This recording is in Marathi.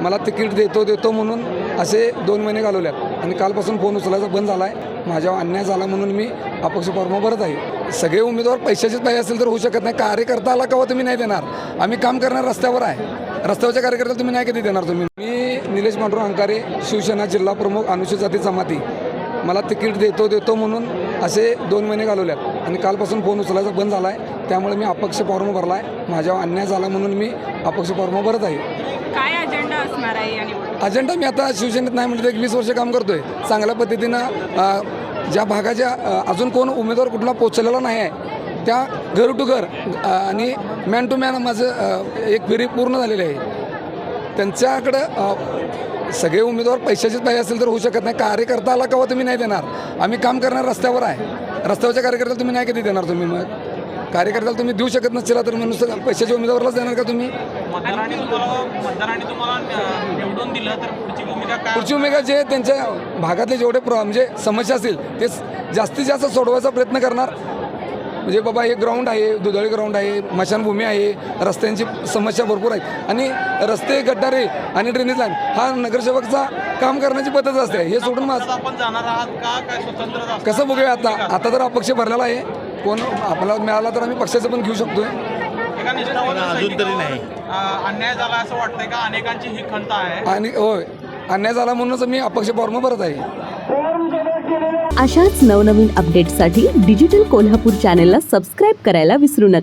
मला तिकीट देतो म्हणून असे 2 महिने घालवल्यात आणि कालपासून फोन उचलायचा बंद झाला आहे. माझ्यावर अन्याय झाला म्हणून मी अपक्ष फॉर्म भरत आहे. सगळे उमेदवार पैशाचेच पाहिजे असेल तर होऊ शकत नाही. कार्यकर्त्याला केव्हा तुम्ही नाही देणार? आम्ही काम करणार रस्त्यावर आहे. रस्त्यावरच्या कार्यकर्त्याला तुम्ही नाही कधी देणार? तुम्ही मी निलेश पांडुरंग अंकारे, शिवसेना जिल्हा प्रमुख, अनुसूचित जाती जमाती. मला तिकीट देतो म्हणून असे 2 महिने घालवल्यात आणि कालपासून फोन उचलायचा बंद झाला आहे. त्यामुळे मी अपक्ष फॉर्म भरला आहे. माझ्यावर अन्याय झाला म्हणून मी अपक्ष फॉर्म भरत आहे. काय अजेंडा असणार आहे या निवडणुकीत? अजेंडा मी आता शिवसेनेत नाही म्हणजे 20 वर्ष काम करतोय. चांगल्या पद्धतीनं ज्या भागाच्या अजून कोण उमेदवार कुठला पोचलेला नाही आहे त्या घर टू घर आणि मॅन टू मॅन माझं एक फेरी पूर्ण झालेली आहे. त्यांच्याकडं सगळे उमेदवार पैशाचेच पाहिजे असेल तर होऊ शकत नाही. कार्यकर्त्याला केव्हा तुम्ही नाही देणार? आम्ही काम करणार रस्त्यावर आहे. रस्त्यावरच्या कार्यकर्त्याला तुम्ही नाही कधी देणार? तुम्ही मग कार्यकर्त्याला तुम्ही देऊ शकत नसतील तर मग नुसतं पैशाच्या उमेदवारालाच देणार का तुम्ही? मतदारांनी तुम्हाला निवडून दिलं तर पुढची भूमिका काय? पुढची भूमिका जे त्यांच्या भागातले जेवढे म्हणजे समस्या असतील ते जास्तीत जास्त सोडवायचा प्रयत्न करणार. म्हणजे बाबा एक ग्राउंड आहे, दुधाळी ग्राउंड आहे, स्मशानभूमी आहे, रस्त्यांची समस्या भरपूर आहेत आणि रस्ते, गड्डारे आणि ड्रेनेज लाईन हा नगरसेवकचा काम करण्याची पद्धत असते. हे सोडून माझं आपण जाणार आहात का काय स्वतंत्र कसं बघूया. आता तर अपक्ष भरलेला आहे. कोण आपल्याला मिळाला तर आम्ही पक्षाचं पण घेऊ शकतोय. एका निष्ठावान अजून तरी नाही अन्याय झाला असं वाटतंय का? अनेकांची ही खंत आहे आणि होय, अन्याय झाला म्हणूनच मी अपक्ष फॉर्म भरत आहे. अशाच नवनवीन अपडेट्ससाठी डिजिटल कोल्हापूर चॅनेलला सबस्क्राईब करायला विसरू नका.